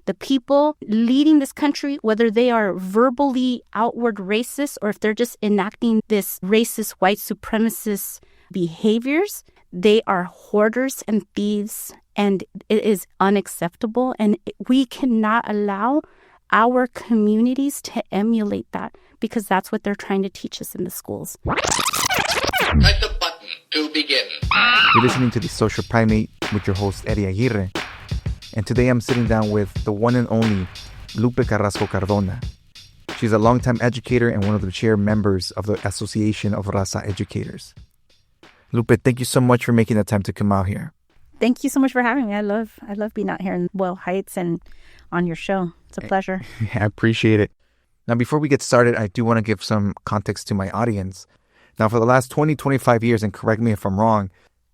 The people leading this country, whether they are verbally outward racist or if they're just enacting this racist, white supremacist behaviors, they are hoarders and thieves, and it is unacceptable. And we cannot allow our communities to emulate that, because that's what they're trying to teach us in the schools. Press the button to begin. You're listening to The Social Primate with your host, Eddie Aguirre. And today I'm sitting down with the one and only Lupe Carrasco Cardona. She's a longtime educator and one of the chair members of the Association of Raza Educators. Lupe, thank you so much for making the time to come out here. Thank you so much for having me. I love being out here in Boyle Heights and on your show. It's a pleasure. I appreciate it. Now, before we get started, I do want to give some context to my audience. Now, for the last 25 years, and correct me if I'm wrong,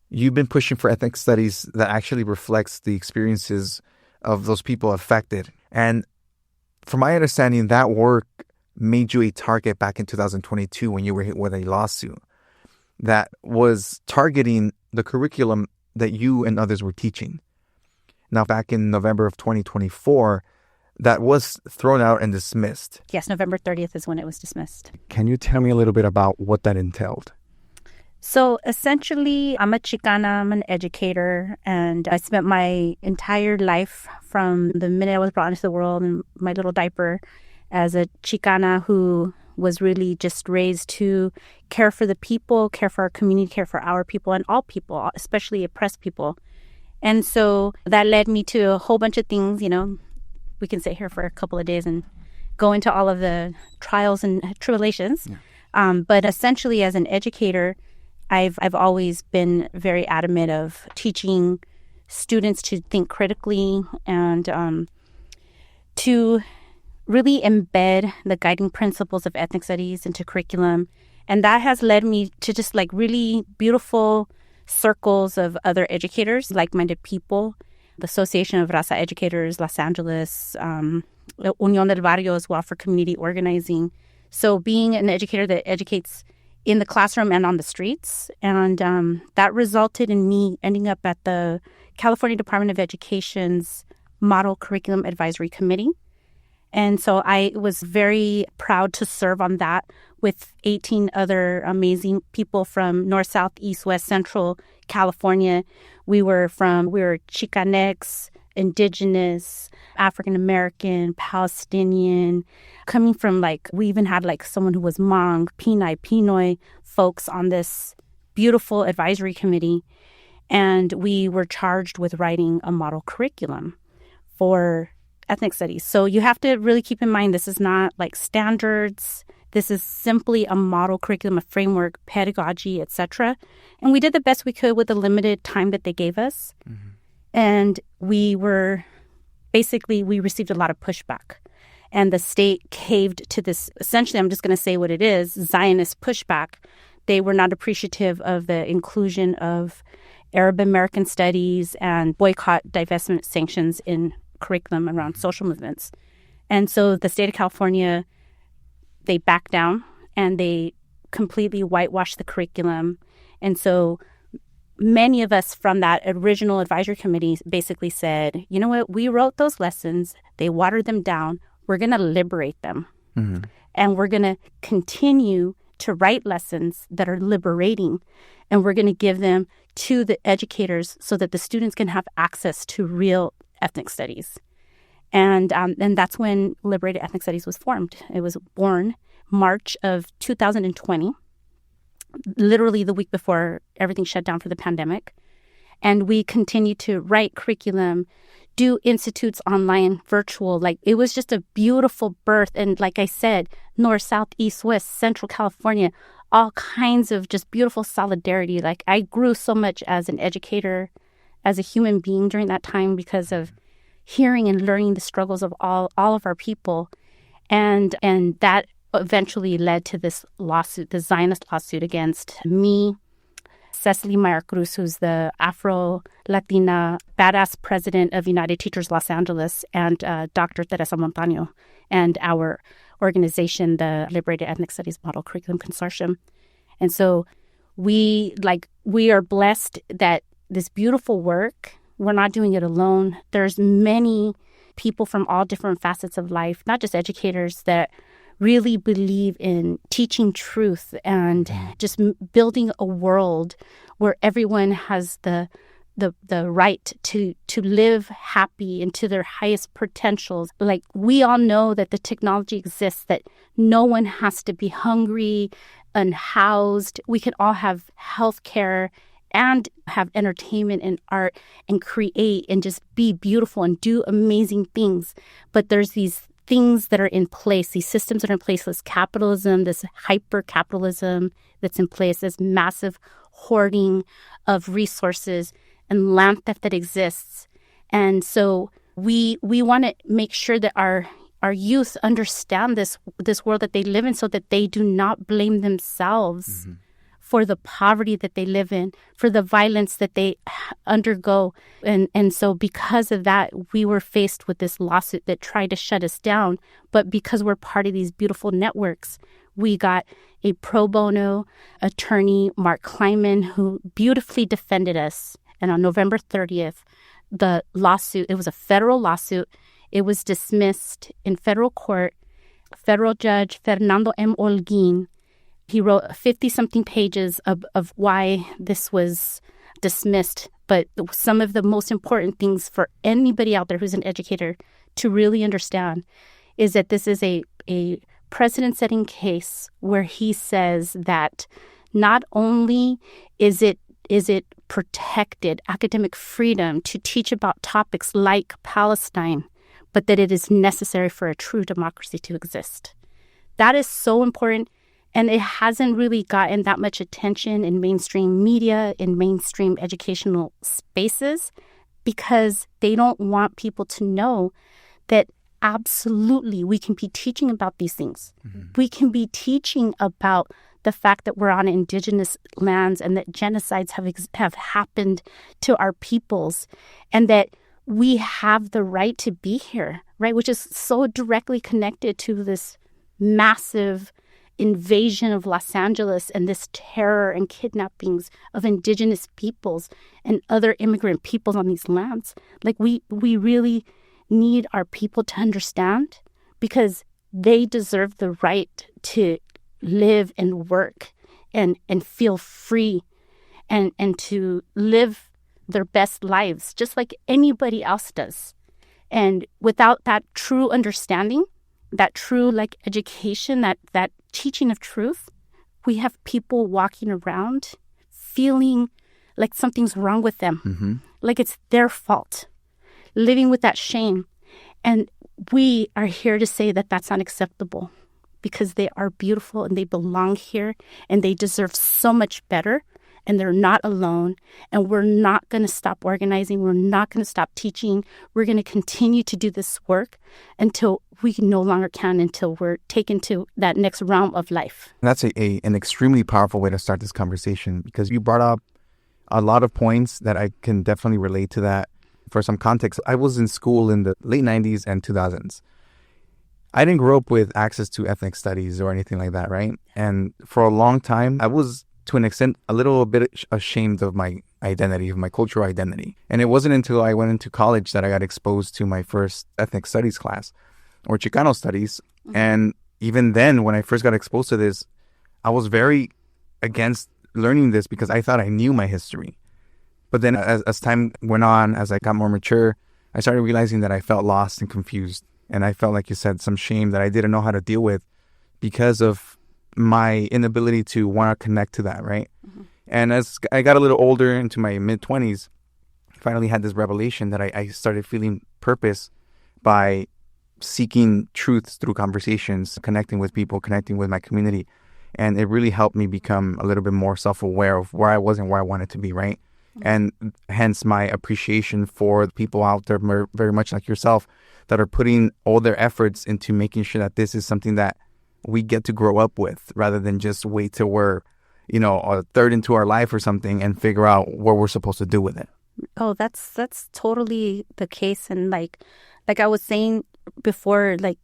you've been pushing for ethnic studies that actually reflects the experiences of those people affected. And from my understanding, that work made you a target back in 2022 when you were hit with a lawsuit that was targeting the curriculum that you and others were teaching. Now, back in November of 2024, that was thrown out and dismissed. Yes, November 30th is when it was dismissed. Can you tell me a little bit about what that entailed? So essentially, I'm a Chicana, I'm an educator, and I spent my entire life from the minute I was brought into the world in my little diaper as a Chicana who was really just raised to care for the people, care for our community, care for our people and all people, especially oppressed people. And so that led me to a whole bunch of things. You know, we can sit here for a couple of days and go into all of the trials and tribulations. Yeah. But essentially, as an educator, I've always been very adamant of teaching students to think critically and to really embed the guiding principles of ethnic studies into curriculum. And that has led me to just like really beautiful circles of other educators, like-minded people, the Association of Raza Educators, Los Angeles, Unión del Barrio as well for community organizing. So being an educator that educates in the classroom and on the streets. And that resulted in me ending up at the California Department of Education's Model Curriculum Advisory Committee. And so I was very proud to serve on that with 18 other amazing people from North, South, East, West, Central California. We were Chicanx, Indigenous, African American, Palestinian, coming from we even had someone who was Hmong, Pinay, Pinoy folks on this beautiful advisory committee. And we were charged with writing a model curriculum for ethnic studies. So you have to really keep in mind, this is not like standards. This is simply a model curriculum, a framework, pedagogy, etc. And we did the best we could with the limited time that they gave us. Mm-hmm. And we received a lot of pushback. And the state caved to this, essentially, I'm just going to say what it is, Zionist pushback. They were not appreciative of the inclusion of Arab American studies and boycott, divestment sanctions in curriculum around social movements. And so the state of California, they backed down and they completely whitewashed the curriculum. And so many of us from that original advisory committee basically said, you know what, we wrote those lessons, they watered them down, we're going to liberate them. Mm-hmm. And we're going to continue to write lessons that are liberating, and we're going to give them to the educators so that the students can have access to real ethnic studies. And that's when Liberated Ethnic Studies was formed. It was born March of 2020, literally the week before everything shut down for the pandemic. And we continued to write curriculum, do institutes online, virtual. It was just a beautiful birth. And like I said, North, South, East, West, Central California, all kinds of just beautiful solidarity. I grew so much as an educator, as a human being during that time because of hearing and learning the struggles of all of our people. And that eventually led to this lawsuit, the Zionist lawsuit against me, Cecily Meyer Cruz, who's the Afro-Latina badass president of United Teachers Los Angeles, and Dr. Teresa Montaño, and our organization, the Liberated Ethnic Studies Model Curriculum Consortium. And so we are blessed that this beautiful work, we're not doing it alone. There's many people from all different facets of life, not just educators, that really believe in teaching truth and just building a world where everyone has the right to live happy and to their highest potentials. Like, we all know that the technology exists, that no one has to be hungry, unhoused. We can all have health care and have entertainment and art and create and just be beautiful and do amazing things. But there's these things that are in place, these systems that are in place, this capitalism, this hyper-capitalism that's in place, this massive hoarding of resources and land theft that exists. And so we want to make sure that our youth understand this world that they live in, so that they do not blame themselves for the poverty that they live in, for the violence that they undergo. And so because of that, we were faced with this lawsuit that tried to shut us down. But because we're part of these beautiful networks, we got a pro bono attorney, Mark Kleinman, who beautifully defended us. And on November 30th, the lawsuit, it was a federal lawsuit. It was dismissed in federal court. Federal Judge Fernando M. Holguin, he wrote 50-something pages of why this was dismissed. But some of the most important things for anybody out there who's an educator to really understand is that this is a precedent-setting case where he says that not only is it protected academic freedom to teach about topics like Palestine, but that it is necessary for a true democracy to exist. That is so important. And it hasn't really gotten that much attention in mainstream media, in mainstream educational spaces, because they don't want people to know that absolutely we can be teaching about these things. We can be teaching about the fact that we're on indigenous lands and that genocides have happened to our peoples, and that we have the right to be here, right? Which is so directly connected to this massive invasion of Los Angeles and this terror and kidnappings of indigenous peoples and other immigrant peoples on these lands. Like, we really need our people to understand, because they deserve the right to live and work and feel free and to live their best lives just like anybody else does. And without that true understanding, that true education, that teaching of truth, we have people walking around feeling like something's wrong with them, like it's their fault, living with that shame. And we are here to say that that's unacceptable, because they are beautiful and they belong here and they deserve so much better, and they're not alone. And we're not going to stop organizing. We're not going to stop teaching. We're going to continue to do this work until we no longer can, until we're taken to that next realm of life. That's an extremely powerful way to start this conversation, because you brought up a lot of points that I can definitely relate to that. For some context, I was in school in the late 90s and 2000s. I didn't grow up with access to ethnic studies or anything like that, right? And for a long time, I was, to an extent, a little bit ashamed of my identity, of my cultural identity. And it wasn't until I went into college that I got exposed to my first ethnic studies class, or Chicano studies. And even then, when I first got exposed to this, I was very against learning this because I thought I knew my history. But then as time went on, as I got more mature, I started realizing that I felt lost and confused. And I felt, like you said, some shame that I didn't know how to deal with because of my inability to want to connect to that, right? And as I got a little older, into my mid-20s, I finally had this revelation that I started feeling purpose by seeking truth through conversations, connecting with people, connecting with my community. And it really helped me become a little bit more self-aware of where I was and where I wanted to be, right? And hence my appreciation for the people out there, very much like yourself, that are putting all their efforts into making sure that this is something that we get to grow up with, rather than just wait till we're, a third into our life or something and figure out what we're supposed to do with it. Oh, that's totally the case. And like I was saying before, like,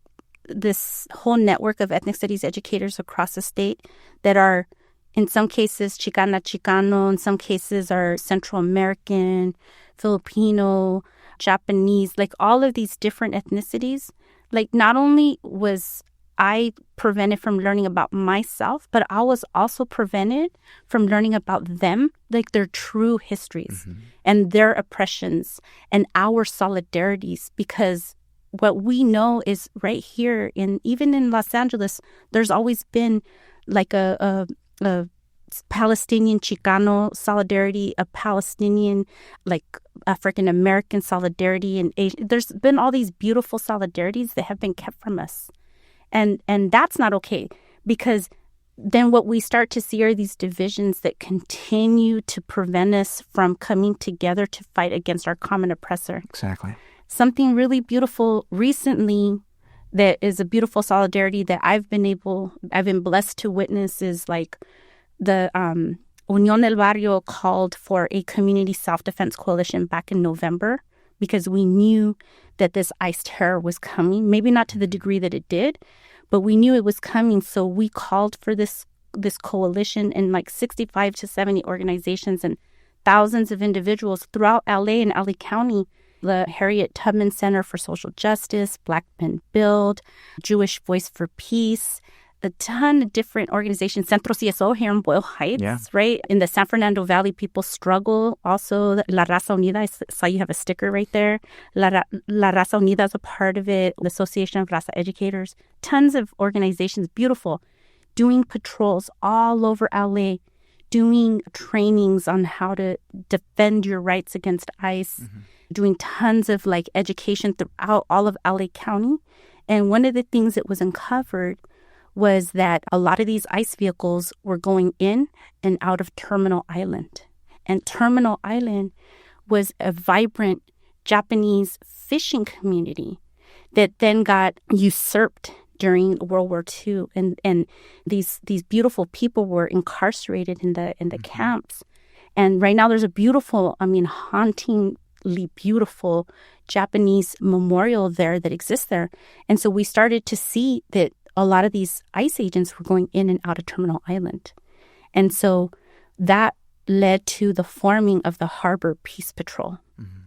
this whole network of ethnic studies educators across the state that are, in some cases, Chicano, in some cases are Central American, Filipino, Japanese, like all of these different ethnicities. Like not only was I prevented from learning about myself, but I was also prevented from learning about them, like their true histories and their oppressions and our solidarities. Because what we know is right here, even in Los Angeles, there's always been like a Palestinian Chicano solidarity, a Palestinian, like African American solidarity, and there's been all these beautiful solidarities that have been kept from us. And that's not okay, because then what we start to see are these divisions that continue to prevent us from coming together to fight against our common oppressor. Exactly. Something really beautiful recently that is a beautiful solidarity that I've been blessed to witness is like the Unión del Barrio called for a community self-defense coalition back in November because we knew that this ICE terror was coming, maybe not to the degree that it did, but we knew it was coming. So we called for this coalition, and like 65 to 70 organizations and thousands of individuals throughout LA and LA County, the Harriet Tubman Center for Social Justice, Black Men Build, Jewish Voice for Peace, a ton of different organizations, Centro CSO here in Boyle Heights, right? In the San Fernando Valley, people struggle. Also, La Raza Unida, I saw you have a sticker right there. La Raza Unida is a part of it. The Association of Raza Educators, tons of organizations, beautiful, doing patrols all over LA, doing trainings on how to defend your rights against ICE, doing tons of like education throughout all of LA County. And one of the things that was uncovered was that a lot of these ICE vehicles were going in and out of Terminal Island. And Terminal Island was a vibrant Japanese fishing community that then got usurped during World War II. And these beautiful people were incarcerated in the camps. And right now there's a beautiful, hauntingly beautiful Japanese memorial there that exists there. And so we started to see that a lot of these ICE agents were going in and out of Terminal Island. And so that led to the forming of the Harbor Peace Patrol.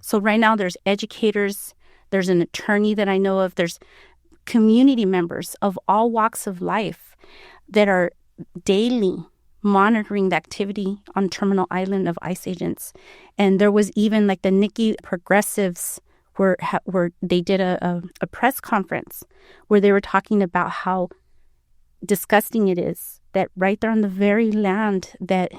So right now there's educators, there's an attorney that I know of, there's community members of all walks of life that are daily monitoring the activity on Terminal Island of ICE agents. And there was even like the Nikki progressives where they did a press conference where they were talking about how disgusting it is that right there on the very land that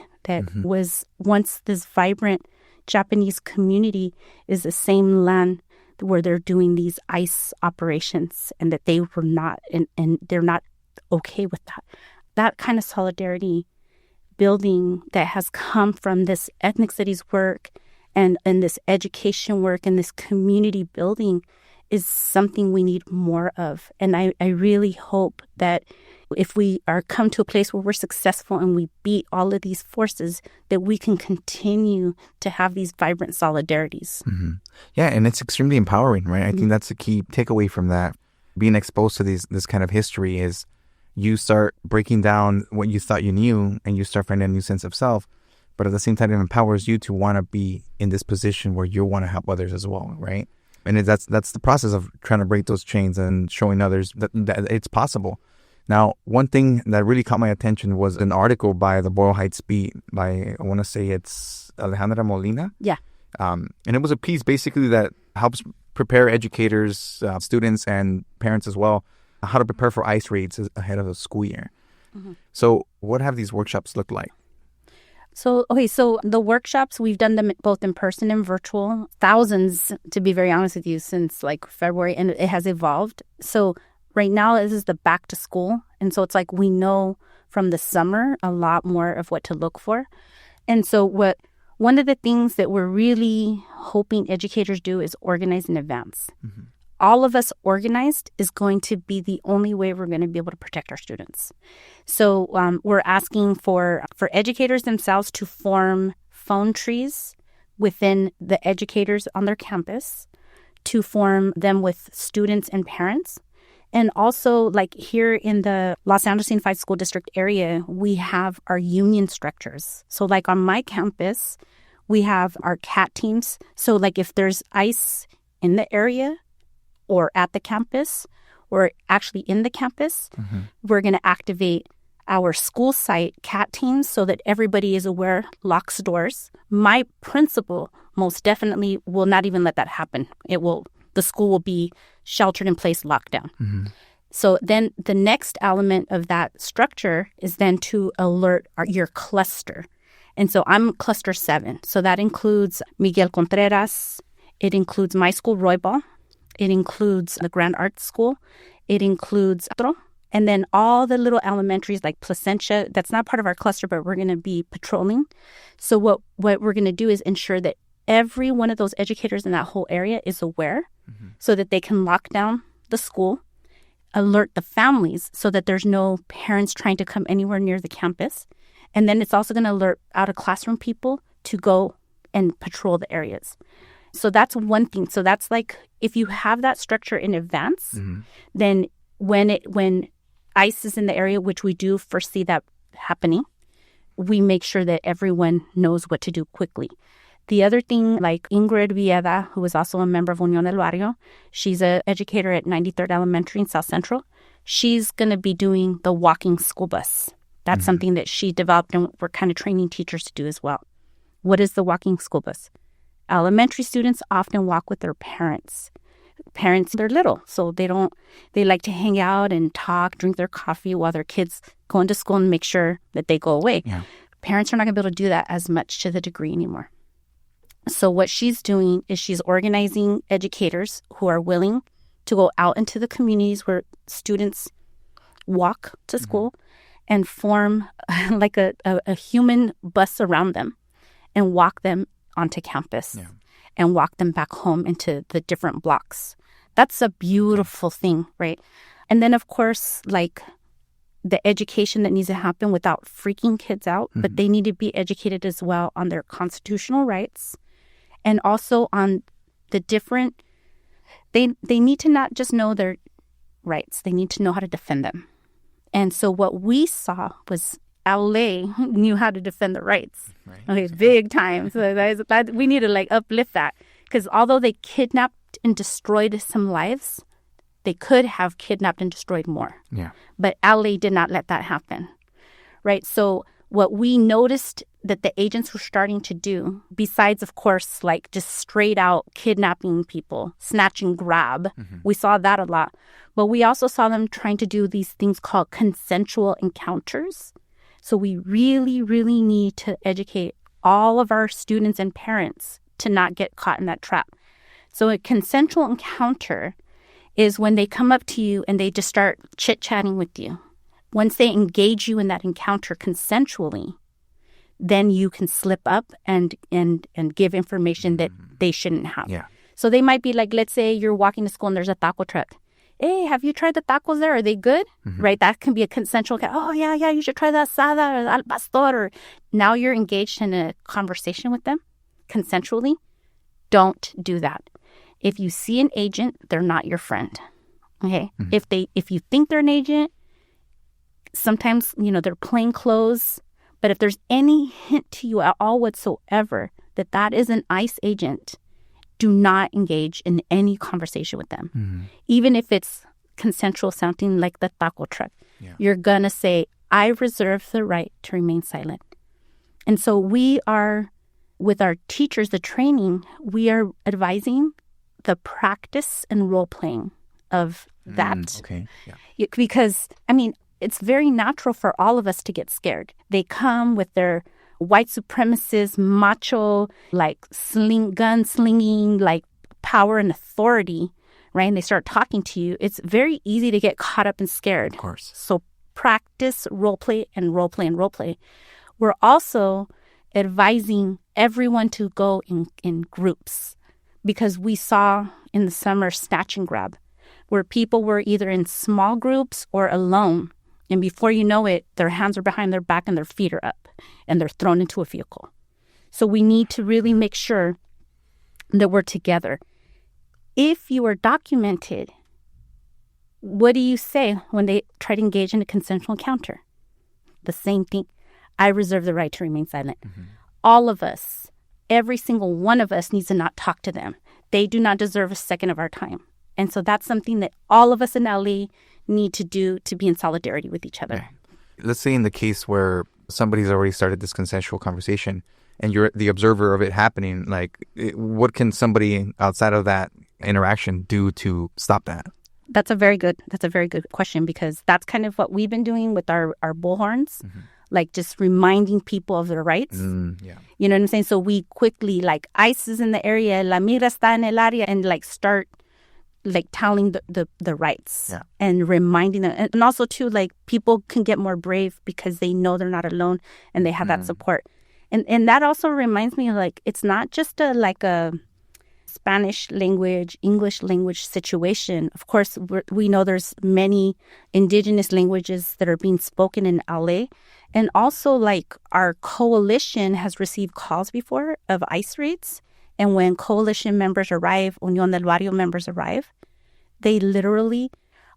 was once this vibrant Japanese community is the same land where they're doing these ICE operations, and that they were not, and they're not okay with that. That kind of solidarity building that has come from this ethnic studies work and this education work and this community building is something we need more of. And I really hope that if we are come to a place where we're successful and we beat all of these forces, that we can continue to have these vibrant solidarities. Yeah, and it's extremely empowering, right? I think that's the key takeaway from that. Being exposed to this kind of history is you start breaking down what you thought you knew, and you start finding a new sense of self. But at the same time, it empowers you to want to be in this position where you want to help others as well, right? And that's the process of trying to break those chains and showing others that it's possible. Now, one thing that really caught my attention was an article by the Boyle Heights Beat by, I want to say it's Alejandra Molina. Yeah. And it was a piece basically that helps prepare educators, students, and parents as well, how to prepare for ICE raids ahead of the school year. So what have these workshops looked like? So the workshops, we've done them both in person and virtual. Thousands, to be very honest with you, since like February, and it has evolved. So right now, this is the back to school. And so it's like we know from the summer a lot more of what to look for. And so one of the things that we're really hoping educators do is organize in advance. All of us organized is going to be the only way we're going to be able to protect our students. So we're asking for educators themselves to form phone trees within the educators on their campus, to form them with students and parents. And also, like here in the Los Angeles Unified School District area, we have our union structures. So like on my campus, we have our CAT teams. So like if there's ICE in the area or at the campus or actually in the campus. We're going to activate our school site CAT teams so that everybody is aware, locks doors. My principal most definitely will not even let that happen. The school will be sheltered in place, lockdown. So then the next element of that structure is then to alert your cluster. And so I'm cluster 7. So that includes Miguel Contreras. It includes my school, Roybal. It includes the Grand Arts School. It includes and then all the little elementaries like Placentia. That's not part of our cluster, but we're going to be patrolling. So what we're going to do is ensure that every one of those educators in that whole area is aware so that they can lock down the school, alert the families so that there's no parents trying to come anywhere near the campus. And then it's also going to alert out of classroom people to go and patrol the areas. So that's one thing. So that's like, if you have that structure in advance, then when ICE is in the area, which we do foresee that happening, we make sure that everyone knows what to do quickly. The other thing, like Ingrid Villeda, who is also a member of Unión del Barrio, she's an educator at 93rd Elementary in South Central. She's going to be doing the walking school bus. That's something that she developed, and we're kind of training teachers to do as well. What is the walking school bus? Elementary students often walk with their parents. Parents, they're little, so they like to hang out and talk, drink their coffee while their kids go into school and make sure that they go away. Yeah. Parents are not going to be able to do that as much to the degree anymore. So what she's doing is she's organizing educators who are willing to go out into the communities where students walk to school and form like a human bus around them and walk them onto campus and walk them back home into the different blocks. That's a beautiful thing, right? And then, of course, like the education that needs to happen without freaking kids out, but they need to be educated as well on their constitutional rights and also on the different, they need to not just know their rights, they need to know how to defend them. And so what we saw was LA knew how to defend the rights. Right. Okay, big time. So that we need to like uplift that, because although they kidnapped and destroyed some lives, they could have kidnapped and destroyed more. Yeah. But LA did not let that happen. Right? So what we noticed that the agents were starting to do, besides, of course, like just straight out kidnapping people, snatch and grab, we saw that a lot. But we also saw them trying to do these things called consensual encounters. So we really, really need to educate all of our students and parents to not get caught in that trap. So a consensual encounter is when they come up to you and they just start chit-chatting with you. Once they engage you in that encounter consensually, then you can slip up and give information that they shouldn't have. Yeah. So they might be like, let's say you're walking to school and there's a taco truck. Hey, have you tried the tacos there? Are they good? Right? That can be a consensual. Oh, yeah, you should try the asada or al pastor. Or now you're engaged in a conversation with them consensually. Don't do that. If you see an agent, they're not your friend. Okay? If you think they're an agent, sometimes, they're plain clothes. But if there's any hint to you at all whatsoever that is an ICE agent, do not engage in any conversation with them. Even if it's consensual sounding like the taco truck. Yeah. You're going to say, I reserve the right to remain silent. And so we are, with our teachers, the training, we are advising the practice and role-playing of that. Okay. Yeah. Because, it's very natural for all of us to get scared. They come with their white supremacist, macho, like gun slinging, like power and authority, right? And they start talking to you. It's very easy to get caught up and scared. Of course. So practice role play and role play and role play. We're also advising everyone to go in groups, because we saw in the summer snatch and grab, where people were either in small groups or alone. And before you know it, their hands are behind their back and their feet are up and they're thrown into a vehicle. So we need to really make sure that we're together. If you are documented, what do you say when they try to engage in a consensual encounter? The same thing. I reserve the right to remain silent. All of us, every single one of us needs to not talk to them. they do not deserve a second of our time. And so that's something that all of us in LA need to do to be in solidarity with each other. Let's say in the case where somebody's already started this consensual conversation and you're the observer of it happening, like what can somebody outside of that interaction do to stop that? That's a very good question, because that's kind of what we've been doing with our bullhorns, like just reminding people of their rights. Yeah. You know what I'm saying? So we quickly, like, ICE is in the area, la migra está en el área, and like start like telling the rights and reminding them. And also too, like, people can get more brave because they know they're not alone and they have that support. And that also reminds me, like, it's not just a Spanish language, English language situation. Of course, we know there's many indigenous languages that are being spoken in LA. And also, like, our coalition has received calls before of ICE raids. And when coalition members arrive, Unión del Barrio members arrive, they literally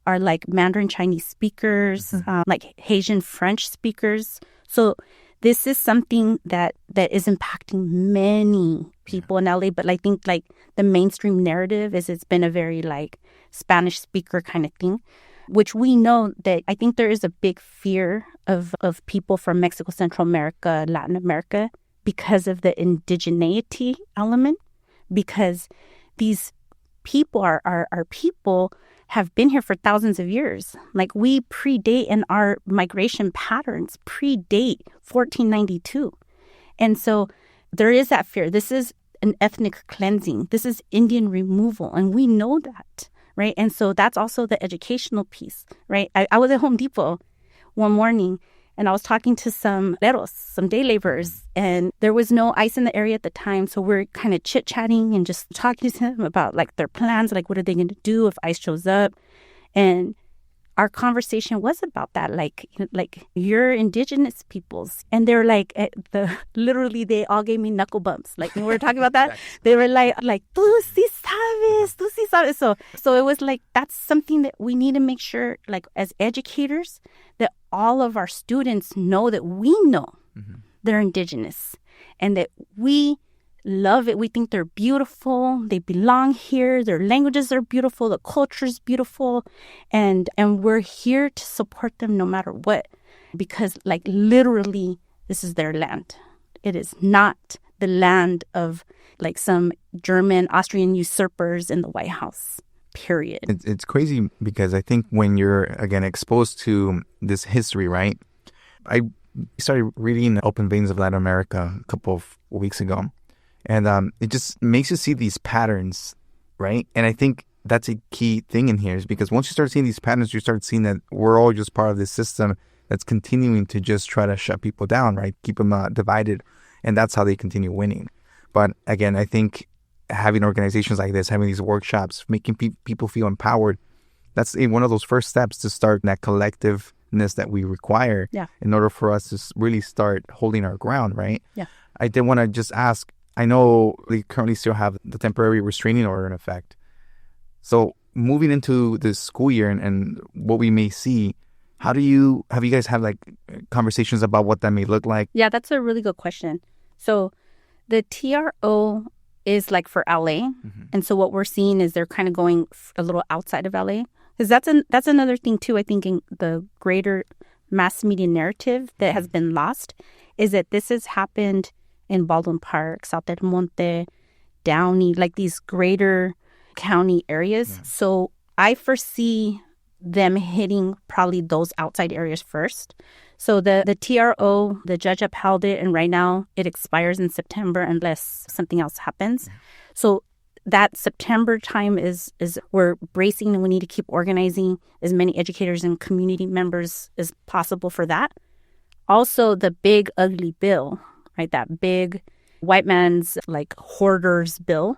are like Mandarin Chinese speakers, like Haitian French speakers. So this is something that is impacting many people in LA. But I think, like, the mainstream narrative is it's been a very, like, Spanish speaker kind of thing, which we know that I think there is a big fear of people from Mexico, Central America, Latin America, because of the indigeneity element, because these people our people have been here for thousands of years. Like, we predate, and our migration patterns predate 1492. And so there is that fear. This is an ethnic cleansing. This is Indian removal. And we know that, right? And so that's also the educational piece, right? I was at Home Depot one morning, and I was talking to some leros, some day laborers, and there was no ICE in the area at the time. So we're kind of chit-chatting and just talking to them about, like, their plans, like, what are they going to do if ICE shows up? And our conversation was about that, like you're indigenous peoples. And they're like, literally, they all gave me knuckle bumps. Like, when we were talking about that, they were like, tú sí sabes. So it was like, that's something that we need to make sure, like, as educators, that all of our students know that we know they're indigenous and that we love it. We think they're beautiful. They belong here. Their languages are beautiful. The culture is beautiful. And we're here to support them no matter what, because, like, literally, this is their land. It is not the land of, like, some German, Austrian usurpers in the White House. Period. It's crazy because I think when you're, again, exposed to this history, right? I started reading Open Veins of Latin America a couple of weeks ago, and it just makes you see these patterns, right? And I think that's a key thing in here, is because once you start seeing these patterns, you start seeing that we're all just part of this system that's continuing to just try to shut people down, right? Keep them divided, and that's how they continue winning. But again, I think having organizations like this, having these workshops, making people feel empowered, that's one of those first steps to start that collectiveness that we require in order for us to really start holding our ground, right? Yeah. I did want to just ask, I know we currently still have the temporary restraining order in effect. So moving into this school year and what we may see, have you guys had, like, conversations about what that may look like? Yeah, that's a really good question. So the TRO is, like, for LA. And so what we're seeing is they're kind of going a little outside of LA. Because that's another thing, too, I think, in the greater mass media narrative that has been lost, is that this has happened in Baldwin Park, South Del Monte, Downey, like these greater county areas. Yeah. So I foresee them hitting probably those outside areas first. So the TRO, the judge upheld it, and right now it expires in September unless something else happens. Yeah. So that September time is we're bracing, and we need to keep organizing as many educators and community members as possible for that. Also, the big ugly bill, right? That big white man's, like, hoarders bill,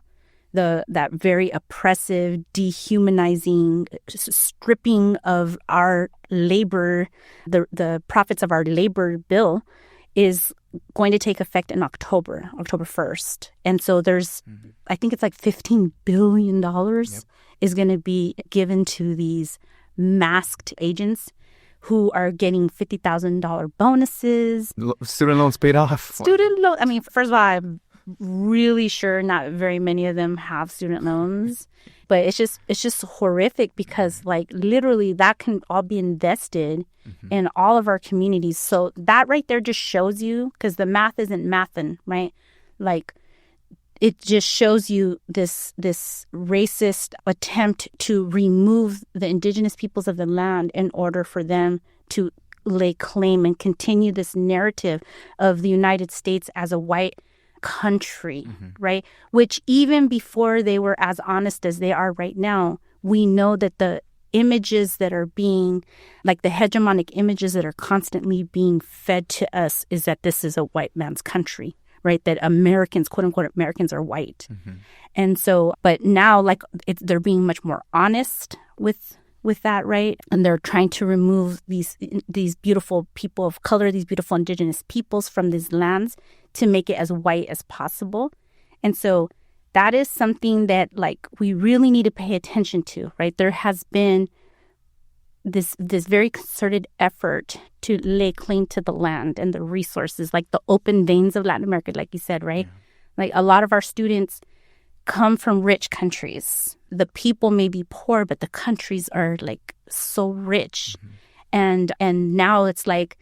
that very oppressive, dehumanizing, stripping of our labor, the profits of our labor bill, is going to take effect in October 1st. And so there's, I think it's like $15 billion is going to be given to these masked agents who are getting $50,000 bonuses. Student loans paid off. Student loan. I mean, first of all, really sure not very many of them have student loans. But it's just horrific because, like, literally that can all be invested in all of our communities. So that right there just shows you, because the math isn't mathin', right? Like, it just shows you this racist attempt to remove the indigenous peoples of the land in order for them to lay claim and continue this narrative of the United States as a white country, right? Which even before they were as honest as they are right now, we know that the images that are being, like the hegemonic images that are constantly being fed to us, is that this is a white man's country, right? That Americans, quote unquote, Americans are white. And so, but now, like, they're being much more honest with that, right? And they're trying to remove these beautiful people of color, these beautiful indigenous peoples from these lands to make it as white as possible. And so that is something that, like, we really need to pay attention to, right? There has been this very concerted effort to lay claim to the land and the resources, like the open veins of Latin America, like you said, right? Like, a lot of our students come from rich countries. The people may be poor, but the countries are, like, so rich. And now it's like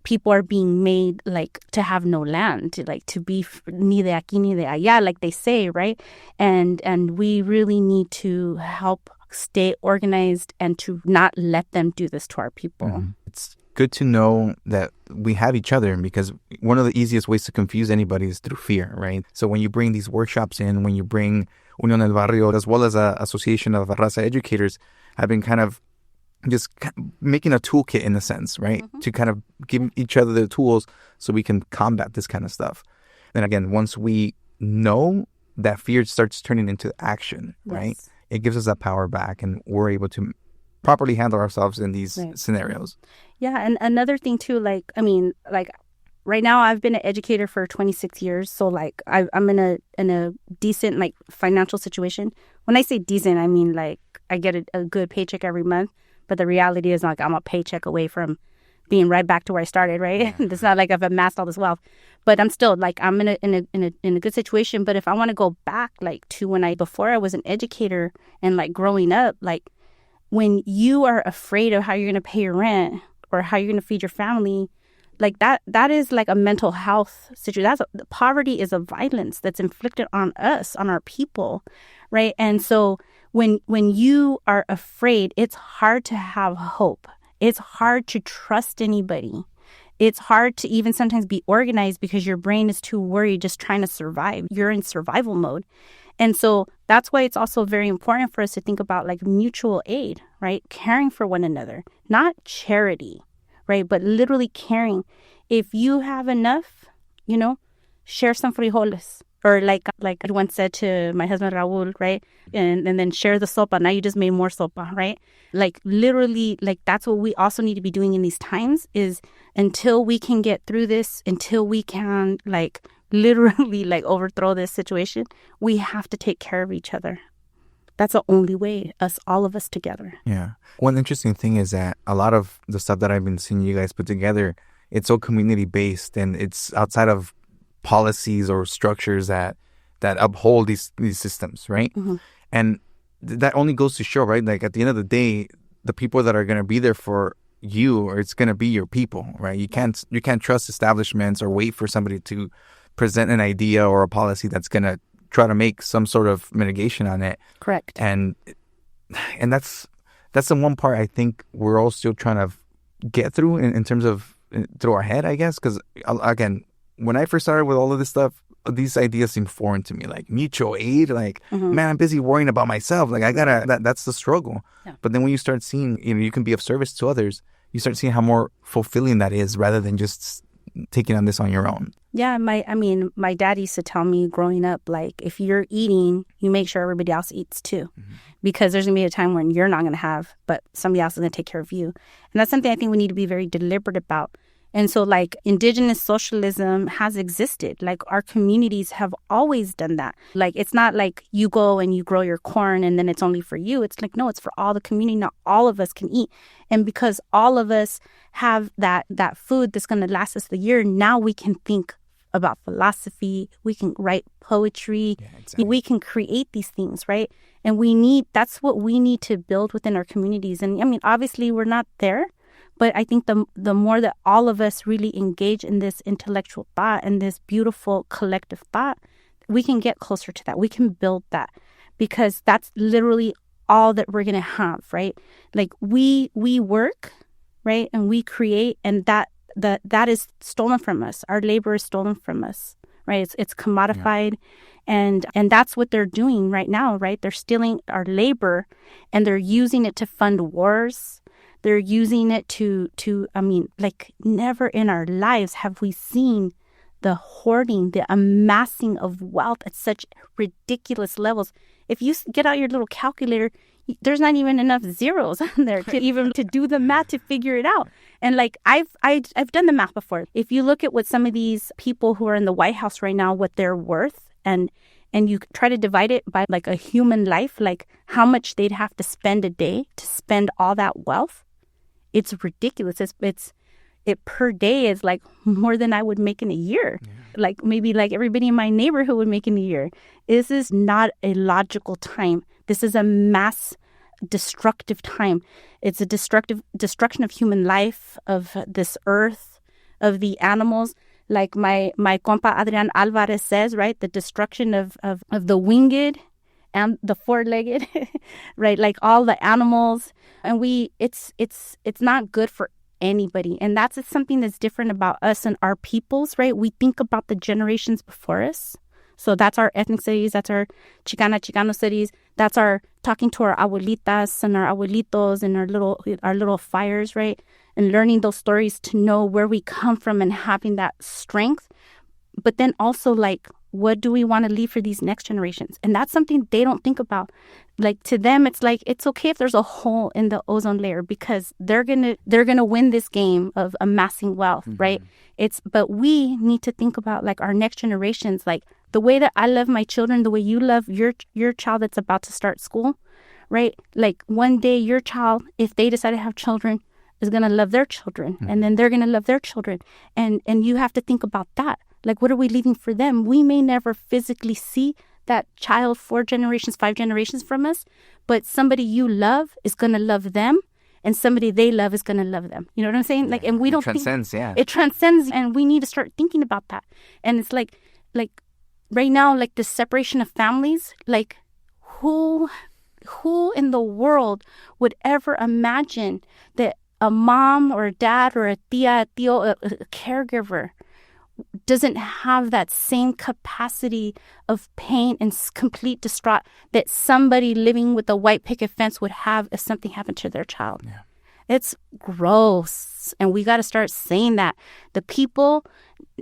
people are being made, like, to have no land, like, to be ni de aquí ni de allá, like they say, right? And we really need to help stay organized and to not let them do this to our people. It's good to know that we have each other, because one of the easiest ways to confuse anybody is through fear, right? So when you bring these workshops in, when you bring Unión del Barrio, as well as a association of raza educators, have been kind of just making a toolkit in a sense, right? To kind of give each other the tools so we can combat this kind of stuff. And again, once we know, that fear starts turning into action, right? It gives us that power back, and we're able to properly handle ourselves in these scenarios. Yeah, and another thing too, like, I mean, like, right now I've been an educator for 26 years, so, like, I'm in a decent, like, financial situation. When I say decent, I mean, like, I get a good paycheck every month, but the reality is, like, I'm a paycheck away from being right back to where I started, right? It's not like I've amassed all this wealth, but I'm still, like, I'm in a good situation. But if I want to go back, like, to before I was an educator and, like, growing up, like, when you are afraid of how you're going to pay your rent or how you're going to feed your family, like, that is like a mental health situation. Poverty is a violence that's inflicted on us, on our people, right? And so when you are afraid, it's hard to have hope. It's hard to trust anybody. It's hard to even sometimes be organized because your brain is too worried, just trying to survive. You're in survival mode. And so that's why it's also very important for us to think about, like, mutual aid, right? Caring for one another, not charity, right? But literally caring. If you have enough, share some frijoles. Or like I once said to my husband, Raul, right? And then share the sopa. Now you just made more sopa, right? Like, literally, like, that's what we also need to be doing in these times, is until we can get through this, until we can, like, literally, like, overthrow this situation, we have to take care of each other. That's the only way, all of us together. Yeah. One interesting thing is that a lot of the stuff that I've been seeing you guys put together, it's so community-based, and it's outside of policies or structures that uphold these systems, right? And that only goes to show, right? Like, at the end of the day, the people that are going to be there for you, or it's going to be your people, right? You can't trust establishments or wait for somebody to present an idea or a policy that's going to try to make some sort of mitigation on it. Correct. And that's the one part I think we're all still trying to get through in terms of through our head, I guess, because again, when I first started with all of this stuff, these ideas seem foreign to me, like mutual aid, like, man, I'm busy worrying about myself. Like, that's the struggle. Yeah. But then when you start seeing, you can be of service to others, you start seeing how more fulfilling that is, rather than just taking on this on your own. Yeah, my dad used to tell me growing up, like, if you're eating, you make sure everybody else eats too. Because there's going to be a time when you're not going to have, but somebody else is going to take care of you. And that's something I think we need to be very deliberate about. And so, like, Indigenous socialism has existed. Like, our communities have always done that. Like, it's not like you go and you grow your corn and then it's only for you. It's like, no, it's for all the community. Not all of us can eat. And because all of us have that food that's going to last us the year, now we can think about philosophy. We can write poetry. Yeah, exactly. We can create these things, right? And that's what we need to build within our communities. And I mean, obviously we're not there, but I think the more that all of us really engage in this intellectual thought and this beautiful collective thought, we can get closer to that. We can build that, because that's literally all that we're going to have, right? Like we work, right? And we create, and that is stolen from us. Our labor is stolen from us, right? It's commodified. Yeah. And that's what they're doing right now, right? They're stealing our labor, and they're using it to fund wars. They're using it to I mean, like, never in our lives have we seen the hoarding, the amassing of wealth at such ridiculous levels. If you get out your little calculator, there's not even enough zeros on there to do the math to figure it out. And like I've done the math before. If you look at what some of these people who are in the White House right now, what they're worth, and you try to divide it by like a human life, like how much they'd have to spend a day to spend all that wealth, it's ridiculous. It per day is like more than I would make in a year. Yeah. Like maybe like everybody in my neighborhood would make in a year. This is not a logical time. This is a mass destructive time. It's a destruction of human life, of this earth, of the animals. Like my compa Adrian Alvarez says, right? The destruction of the winged and the four-legged, right? Like all the animals. And it's not good for anybody. And that's something that's different about us and our peoples, right? We think about the generations before us. So that's our ethnic studies, that's our Chicano studies, that's our talking to our abuelitas and our abuelitos and our little fires, right? And learning those stories to know where we come from and having that strength. But then also, like, what do we want to leave for these next generations? And that's something they don't think about. Like, to them, it's like, it's okay if there's a hole in the ozone layer, because they're gonna win this game of amassing wealth, mm-hmm. right? But we need to think about, like, our next generations, like the way that I love my children, the way you love your child that's about to start school, right? Like, one day your child, if they decide to have children, is gonna love their children, mm-hmm. and then they're gonna love their children, and you have to think about that. Like, what are we leaving for them? We may never physically see that child 4 generations, 5 generations from us, but somebody you love is going to love them, and somebody they love is going to love them. You know what I'm saying? Like, and we don't transcends, think... yeah. It transcends, and we need to start thinking about that. And it's like right now, like, the separation of families, like, who in the world would ever imagine that a mom or a dad or a tío, a caregiver doesn't have that same capacity of pain and complete distraught that somebody living with a white picket fence would have if something happened to their child. Yeah. It's gross. And we got to start saying that. The people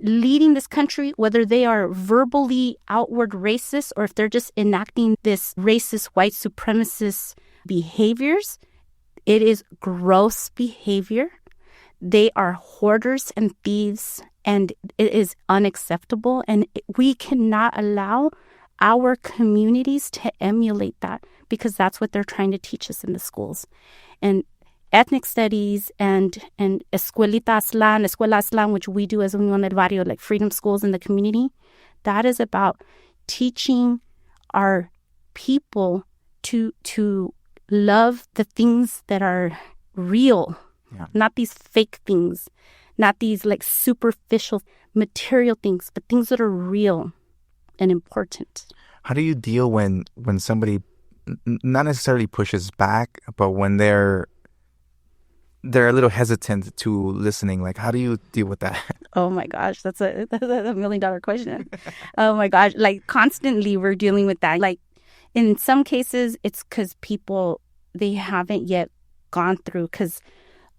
leading this country, whether they are verbally outward racist or if they're just enacting this racist, white supremacist behaviors, it is gross behavior. They are hoarders and thieves, and it is unacceptable. And we cannot allow our communities to emulate that, because that's what they're trying to teach us in the schools. And ethnic studies and Escuela Aztlán, which we do as Unión del Barrio, like freedom schools in the community, that is about teaching our people to love the things that are real. Yeah. Not these fake things, not these like superficial material things, but things that are real and important. How do you deal when somebody not necessarily pushes back, but when they're a little hesitant to listening? Like, how do you deal with that? Oh my gosh, that's a $1 million question. Oh my gosh, like constantly we're dealing with that. Like, in some cases, it's because people, they haven't yet gone through, because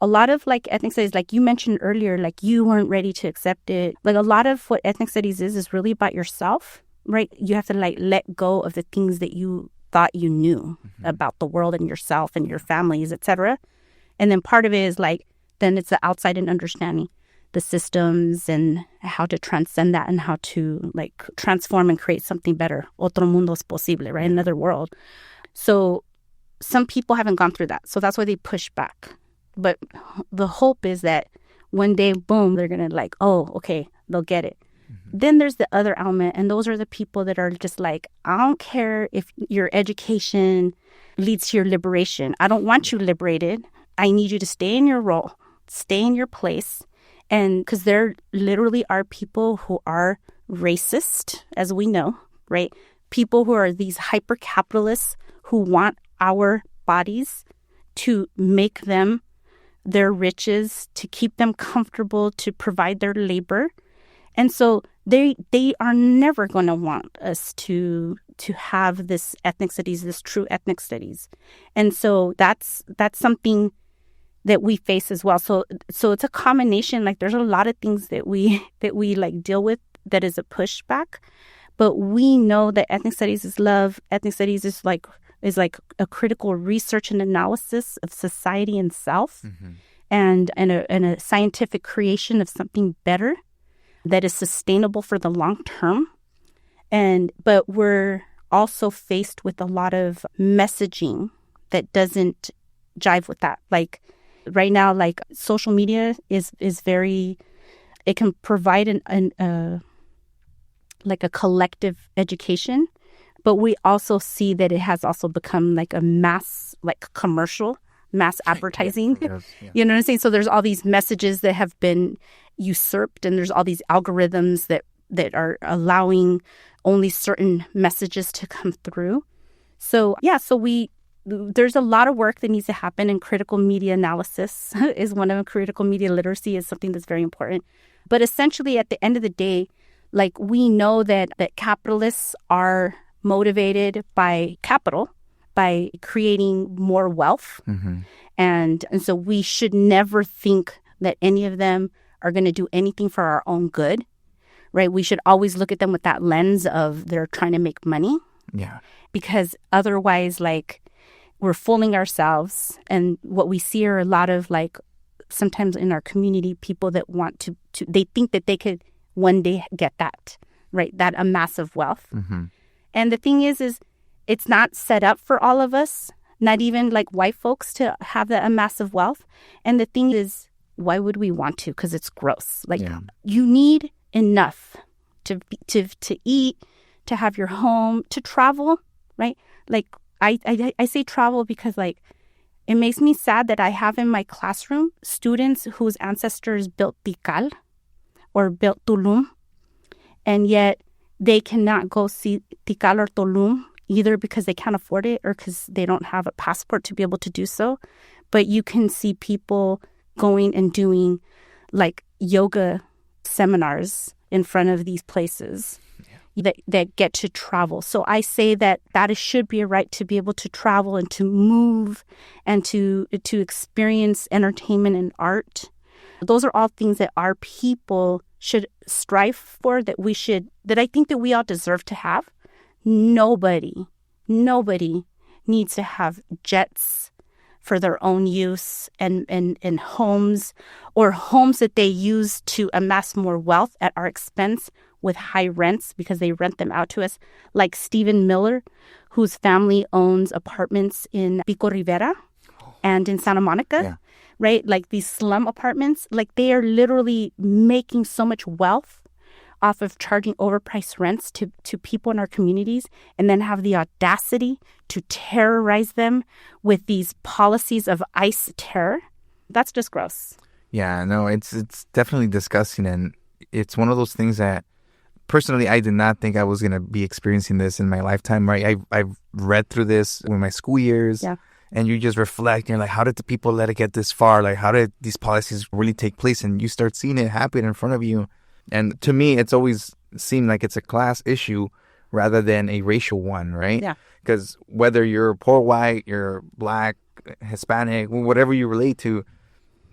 a lot of like ethnic studies, like you mentioned earlier, like you weren't ready to accept it. Like, a lot of what ethnic studies is really about yourself, right? You have to like let go of the things that you thought you knew mm-hmm. about the world and yourself and your families, etc. And then part of it is like, then it's the outside and understanding the systems and how to transcend that and how to like transform and create something better. Otro mundo es posible, right? Another world. So some people haven't gone through that. So that's why they push back. But the hope is that one day, boom, they're going to like, oh, okay, they'll get it. Then there's the other element, and those are the people that are just like, I don't care if your education leads to your liberation. I don't want you liberated. I need you to stay in your role, stay in your place. And because there literally are people who are racist, as we know, right? People who are these hyper-capitalists who want our bodies to make them their riches, to keep them comfortable, to provide their labor. And so they are never going to want us to have this ethnic studies, this true ethnic studies. And so that's something that we face as well. So it's a combination. Like there's a lot of things that we like deal with that is a pushback, but we know that ethnic studies is love. Ethnic studies is like a critical research and analysis of society and self, and a scientific creation of something better that is sustainable for the long term. But we're also faced with a lot of messaging that doesn't jive with that. Like right now, like social media is very, it can provide like a collective education, but we also see that it has also become like a mass, like commercial, mass advertising. Yes, yeah. You know what I'm saying? So there's all these messages that have been usurped, and there's all these algorithms that are allowing only certain messages to come through. So yeah, there's a lot of work that needs to happen, and critical media analysis is one of them. Critical media literacy is something that's very important. But essentially, at the end of the day, like we know that capitalists are motivated by capital, by creating more wealth. And so we should never think that any of them are going to do anything for our own good, right? We should always look at them with that lens of they're trying to make money. Yeah. Because otherwise, like, we're fooling ourselves. And what we see are a lot of, like, sometimes in our community, people that want to they think that they could one day get that, right? That a massive wealth. And the thing is it's not set up for all of us, not even like white folks, to have that a massive wealth. And the thing is, why would we want to? Because it's gross. Like you need enough to eat, to have your home, to travel, right? Like I say travel because like it makes me sad that I have in my classroom students whose ancestors built Tikal or built Tulum, and yet they cannot go see Tikal or Tulum either because they can't afford it or because they don't have a passport to be able to do so. But you can see people going and doing like yoga seminars in front of these places that get to travel. So I say that should be a right to be able to travel and to move and to experience entertainment and art. Those are all things that our people should strive for, that I think that we all deserve to have. Nobody needs to have jets for their own use and homes, or homes that they use to amass more wealth at our expense with high rents because they rent them out to us. Like Stephen Miller, whose family owns apartments in Pico Rivera and in Santa Monica, right? Like these slum apartments, like they are literally making so much wealth off of charging overpriced rents to people in our communities, and then have the audacity to terrorize them with these policies of ICE terror. That's just gross. Yeah, no, it's definitely disgusting. And it's one of those things that personally, I did not think I was going to be experiencing this in my lifetime, right? I've read through this in my school years. Yeah. And you just reflect, you're like, how did the people let it get this far? Like, how did these policies really take place? And you start seeing it happen in front of you. And to me, it's always seemed like it's a class issue rather than a racial one, right? Yeah. Because whether you're poor white, you're black, Hispanic, whatever you relate to,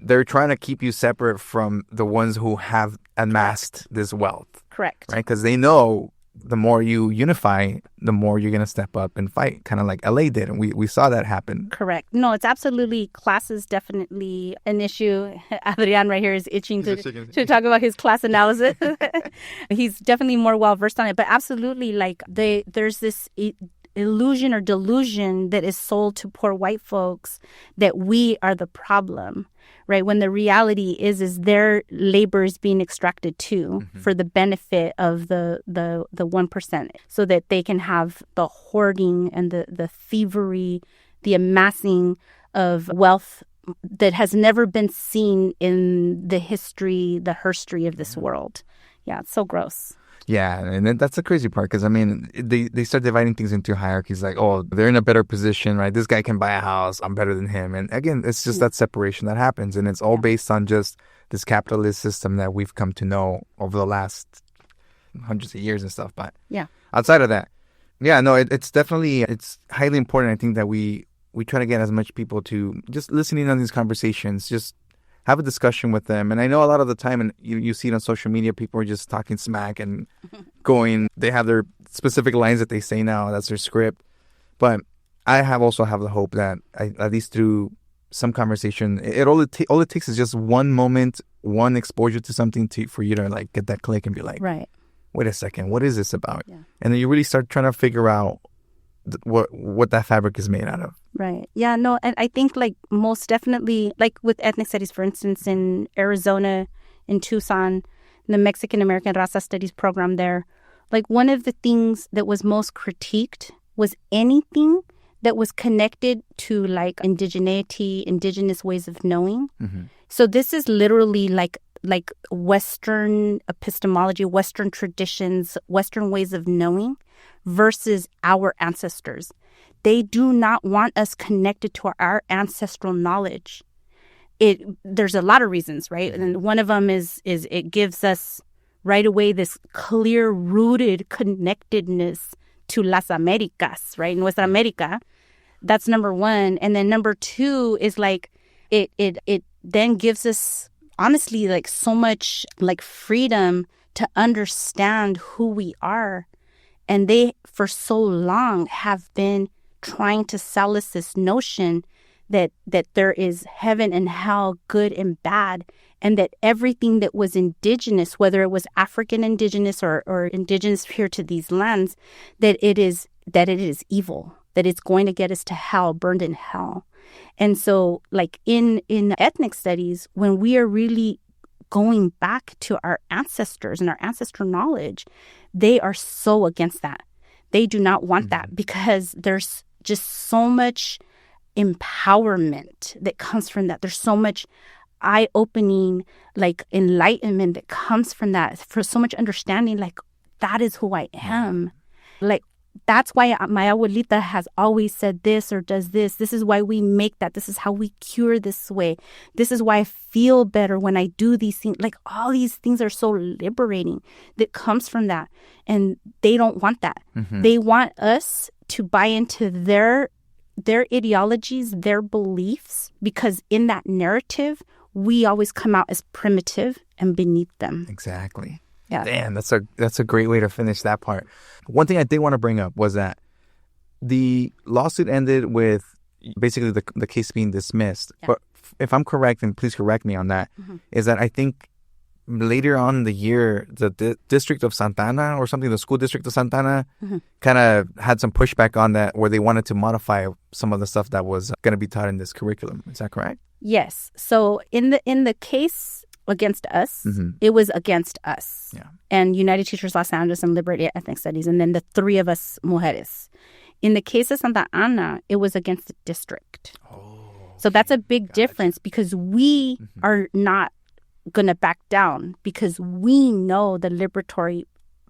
they're trying to keep you separate from the ones who have amassed this wealth. Correct. Right? Because they know the more you unify, the more you're going to step up and fight, kind of like LA did. And we saw that happen. Correct. No, it's absolutely, class is definitely an issue. Adrian right here is itching to talk about his class analysis. He's definitely more well-versed on it. But absolutely, like there's this illusion or delusion that is sold to poor white folks that we are the problem, right? When the reality is their labor is being extracted too for the benefit of the 1%, so that they can have the hoarding and the thievery, the amassing of wealth that has never been seen in the herstory of this world. Yeah, it's so gross. Yeah, and that's the crazy part, because, I mean, they start dividing things into hierarchies, like, oh, they're in a better position, right? This guy can buy a house, I'm better than him. And again, it's just that separation that happens, and it's all based on just this capitalist system that we've come to know over the last hundreds of years and stuff. But outside of that, it's definitely, it's highly important, I think, that we try to get as much people to just listening on these conversations, just have a discussion with them. And I know a lot of the time, and you see it on social media, people are just talking smack and they have their specific lines that they say now. That's their script. But I also have the hope that at least through some conversation, all it takes is just one moment, one exposure to something for you to like get that click and be like, right, wait a second, what is this about? Yeah. And then you really start trying to figure out what that fabric is made out of. Right. Yeah, no, and I think like most definitely, like with ethnic studies, for instance, in Arizona, in Tucson, the Mexican American Raza Studies program there, like one of the things that was most critiqued was anything that was connected to like indigeneity, indigenous ways of knowing. So this is literally like Western epistemology, Western traditions, Western ways of knowing versus our ancestors. They do not want us connected to our ancestral knowledge. There's a lot of reasons, right? And one of them is it gives us right away this clear-rooted connectedness to Las Americas, right? Nuestra America. That's number one. And then number two is like it then gives us honestly like so much like freedom to understand who we are. And they for so long have been trying to sell us this notion that there is heaven and hell, good and bad, and that everything that was indigenous, whether it was African indigenous or indigenous here to these lands, that it is evil, that it's going to get us to hell, burned in hell. And so like in ethnic studies, when we are really going back to our ancestors and our ancestral knowledge, they are so against that. They do not want that because there's just so much empowerment that comes from that. There's so much eye-opening, like enlightenment that comes from that. For so much understanding, like that is who I am. Like that's why my abuelita has always said this or does this. This is why we make that. This is how we cure this way. This is why I feel better when I do these things. Like all these things are so liberating that comes from that. And they don't want that. They want us to buy into their ideologies, their beliefs, because in that narrative, we always come out as primitive and beneath them. Exactly. Yeah. Damn, that's a great way to finish that part. One thing I did want to bring up was that the lawsuit ended with basically the case being dismissed. Yeah. But if I'm correct, and please correct me on that, is that I think later on in the year, the district of Santana or something, the school district of Santana, kind of had some pushback on that, where they wanted to modify some of the stuff that was going to be taught in this curriculum. Is that correct? Yes. So in the case against us, it was against us. Yeah. And United Teachers Los Angeles and Liberated Ethnic Studies, and then the three of us mujeres. In the case of Santa Ana, it was against the district. Oh, so that's a big difference, because we are not going to back down, because we know the liberatory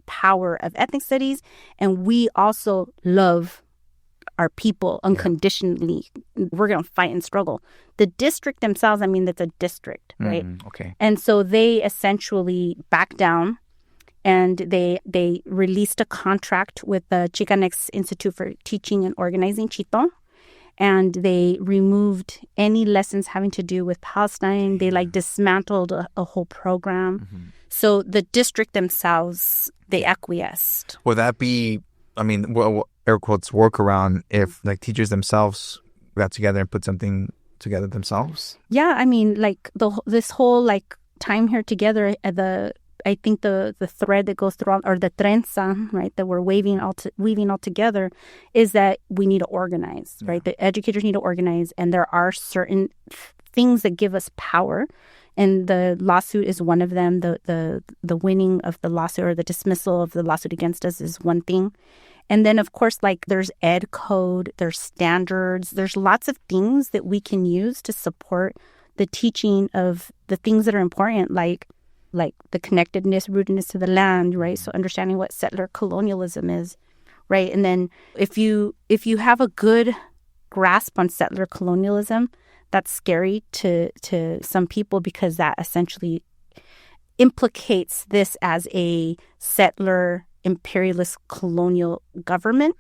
power of ethnic studies, and we also love our people unconditionally. We're going to fight and struggle. The district themselves, I mean, that's a district, right? Okay. And so they essentially backed down, and they released a contract with the Chicanx Institute for Teaching and Organizing, Chito, and they removed any lessons having to do with Palestine. They dismantled a whole program. So the district themselves, they acquiesced. Would that be, I mean, air quotes, workaround if teachers themselves got together and put something together themselves? Yeah, I mean, this whole time here together, I think the thread that goes through, or the trenza, right, that we're weaving all together, is that we need to organize, right? The educators need to organize, and there are certain things that give us power, and the lawsuit is one of them. The winning of the lawsuit, or the dismissal of the lawsuit against us, is one thing. And then, of course, like there's ed code, there's standards, there's lots of things that we can use to support the teaching of the things that are important, like the connectedness, rootedness to the land, right? So understanding what settler colonialism is, right? And then if you have a good grasp on settler colonialism, that's scary to some people, because that essentially implicates this as a settler imperialist colonial government,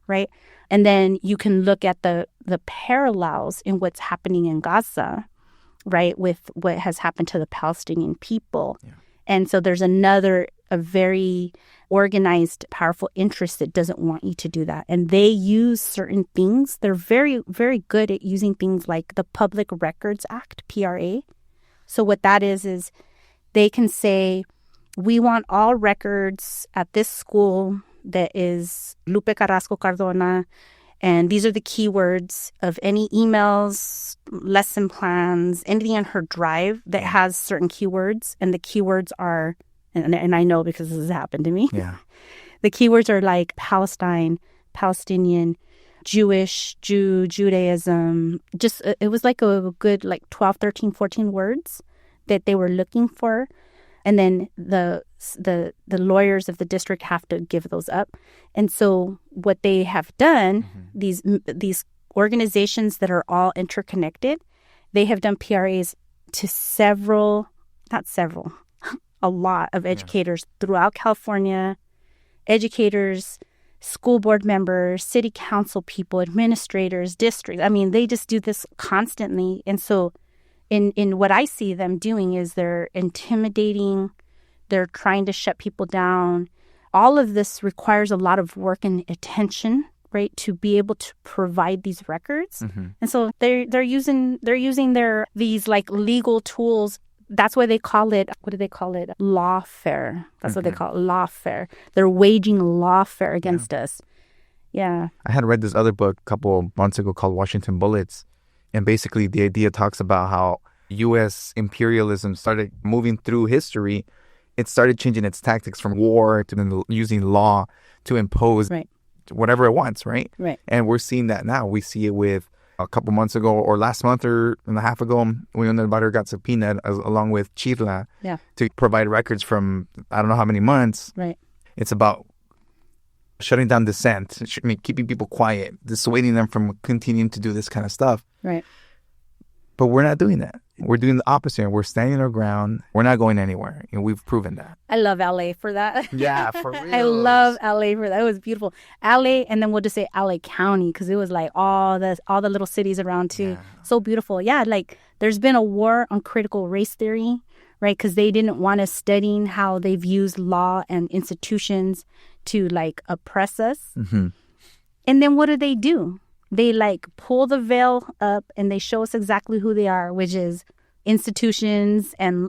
right? And then you can look at the parallels in what's happening in Gaza, right, with what has happened to the Palestinian people. Yeah. And so there's a very organized, powerful interest that doesn't want you to do that. And they use certain things. They're very, very good at using things like the Public Records Act, PRA. So what that is they can say, we want all records at this school that is Lupe Carrasco Cardona, and these are the keywords of any emails, lesson plans, anything in her drive that has certain keywords. And the keywords are, and I know because this has happened to me. Yeah. The keywords are like Palestine, Palestinian, Jewish, Judaism. Just, it was like a good 12, 13, 14 words that they were looking for. And then the lawyers of the district have to give those up. And so what they have done, these organizations that are all interconnected, they have done PRAs to a lot of educators throughout California, educators, school board members, city council people, administrators, districts. I mean, they just do this constantly. And so in what I see them doing is they're intimidating, they're trying to shut people down. All of this requires a lot of work and attention, right, to be able to provide these records. And so they're using these like legal tools. That's why they call it, what do they call it? Lawfare. That's what they call it, lawfare. They're waging lawfare against us. Yeah. I had read this other book a couple months ago called Washington Bullets. And basically the idea talks about how U.S. imperialism started moving through history. It started changing its tactics from war to then using law to impose whatever it wants, right? Right. And we're seeing that now. We see it with a couple months ago, or last month or and a half ago, Unión Barrio got subpoenaed along with Chirla to provide records from I don't know how many months. Right. It's about shutting down dissent, keeping people quiet, dissuading them from continuing to do this kind of stuff. Right. But we're not doing that. We're doing the opposite. We're standing our ground. We're not going anywhere. And we've proven that. I love LA for that. Yeah, for real. I love LA for that. It was beautiful. LA, and then we'll just say LA County, because it was like all the little cities around too. Yeah. So beautiful. Yeah, like there's been a war on critical race theory, right? Because they didn't want us studying how they've used law and institutions to like oppress us. And then what do? They like pull the veil up and they show us exactly who they are, which is institutions and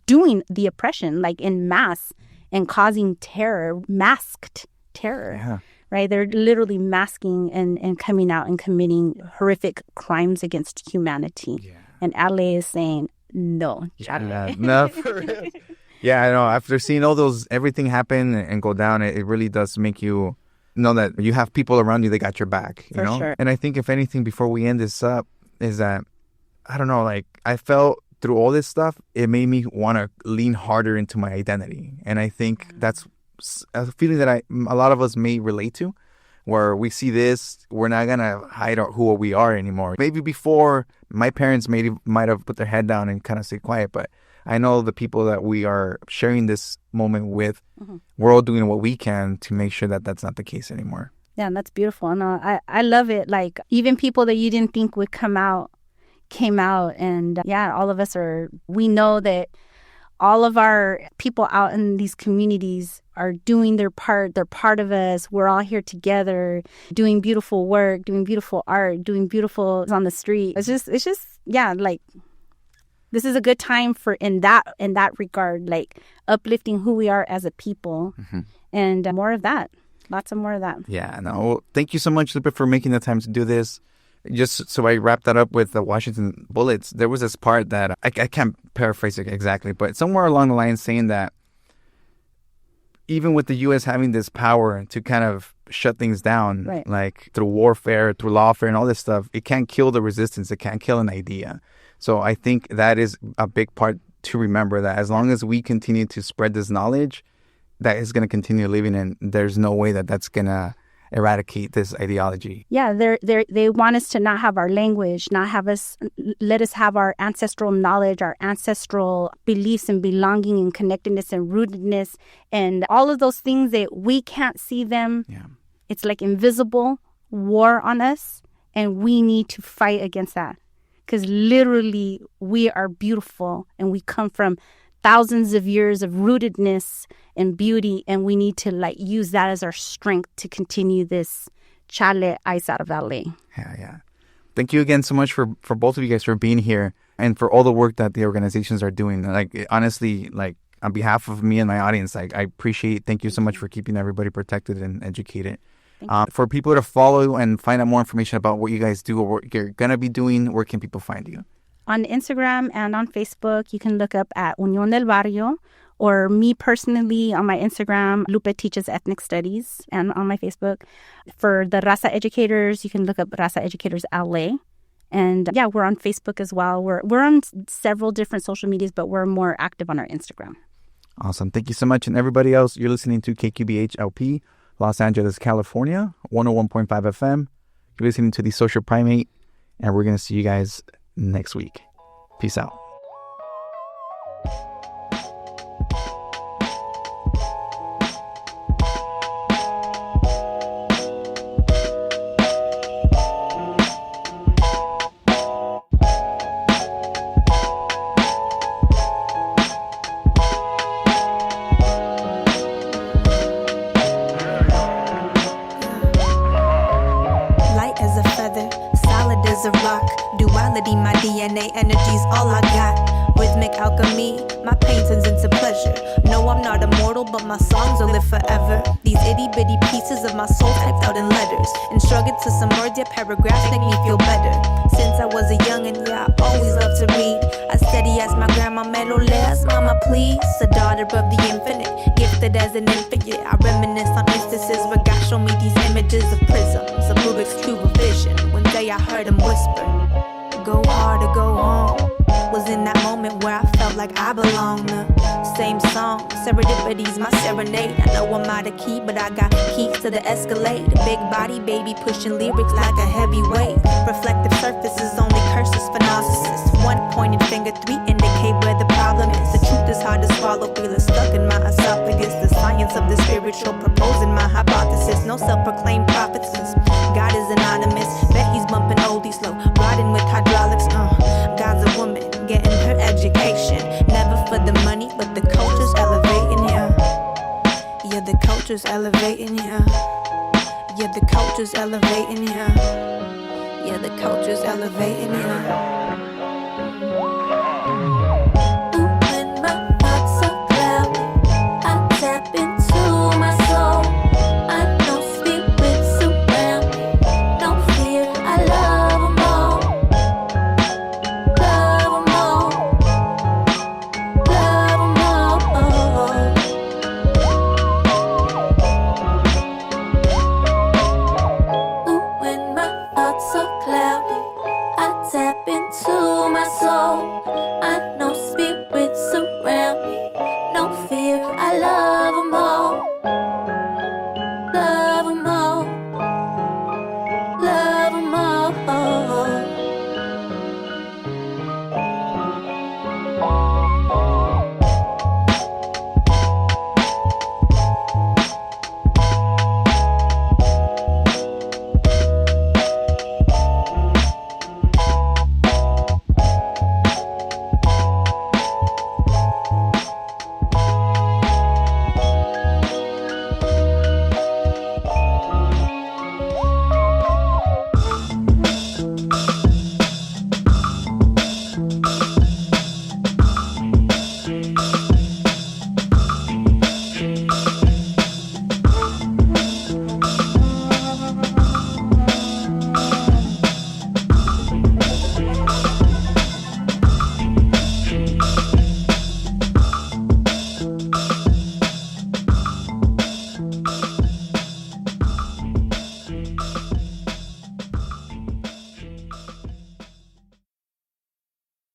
doing the oppression like in mass and causing terror, masked terror, right? They're literally masking and coming out and committing horrific crimes against humanity. Yeah. And LA is saying, no. No, for real. Yeah, I know. After seeing everything happen and go down, it really does make you know that you have people around you that got your back, you know? Sure. And I think if anything, before we end this up, is that, I don't know, like I felt through all this stuff, it made me want to lean harder into my identity. And I think that's a feeling that a lot of us may relate to, where we see this, we're not going to hide who we are anymore. Maybe before, my parents might have put their head down and kind of stayed quiet, but I know the people that we are sharing this moment with, we're all doing what we can to make sure that that's not the case anymore. Yeah, and that's beautiful. No, I love it. Like even people that you didn't think would come out, came out. And all of us we know that all of our people out in these communities are doing their part. They're part of us. We're all here together, doing beautiful work, doing beautiful art, doing beautiful on the street. It's just, like, This is a good time for in that regard, like uplifting who we are as a people, and more of that. Lots of more of that. Yeah, no. Well, thank you so much, Lupe, for making the time to do this. Just so I wrap that up with the Washington Bullets, there was this part that I can't paraphrase it exactly, but somewhere along the line saying that even with the U.S. having this power to kind of shut things down, right, like through warfare, through lawfare and all this stuff, it can't kill the resistance. It can't kill an idea. So I think that is a big part to remember, that as long as we continue to spread this knowledge, that is going to continue living, and there's no way that that's going to eradicate this ideology. Yeah, they want us to not have our language, let us have our ancestral knowledge, our ancestral beliefs and belonging and connectedness and rootedness and all of those things that we can't see them. Yeah. It's like invisible war on us, and we need to fight against that, because literally we are beautiful and we come from thousands of years of rootedness and beauty, and we need to like use that as our strength to continue this chale ice out of LA. Yeah. Thank you again so much for both of you guys for being here and for all the work that the organizations are doing. Like, honestly, like on behalf of me and my audience, like I appreciate, thank you so much for keeping everybody protected and educated. For people to follow and find out more information about what you guys do or what you're going to be doing, where can people find you? On Instagram and on Facebook, you can look up at Unión del Barrio, or me personally on my Instagram, Lupe Teaches Ethnic Studies, and on my Facebook. For the Raza Educators, you can look up Raza Educators LA. And yeah, we're on Facebook as well. We're on several different social medias, but we're more active on our Instagram. Awesome. Thank you so much. And everybody else, you're listening to KQBH LP, Los Angeles, California, 101.5 FM. You're listening to The Social Primate, and we're going to see you guys next week. Peace out. Light as a feather, solid as a rock. Duality, my DNA, energy's all I got. Rhythmic alchemy, my pain turns into pleasure. No, I'm not immortal, but my songs will live forever. These itty bitty pieces of my soul typed out in letters, instructed to some words, yet paragraphs make me feel better. Since I was a youngin', yeah, I always loved to read. As steady as my grandma, me lo leas, mama, please. A daughter of the infinite, gifted as an infant, yeah, I reminisce on instances where God showed me these images of prisms, of Rubik's Cube of vision. One day I heard him whisper, go hard or go home. Was in that moment where I felt like I belonged. Same song, serendipity's my serenade. I know I'm out of key, but I got keys to the Escalade. Big body, baby, pushing lyrics like a heavy weight. Reflective surfaces, only curses for narcissists. One pointed finger, three indicate where the problem is. The truth is hard to swallow, feeling stuck in my esophagus. The science of the spiritual, proposing my hypothesis. No self-proclaimed prophecies. God is anonymous, bet he's bumping oldies slow, riding with hydraulics. God's a woman, getting her education. Never for the money, but the culture's elevating, yeah. Yeah, the culture's elevating, yeah. Yeah, the culture's elevating, yeah. Yeah, the culture's elevating, yeah. When my thoughts are cloudy, I tap into my soul. I know spirits surround me, no fear, I love them all. Love them all. Love them all. Ooh, when my thoughts are cloudy, I tap into my soul. I know spirit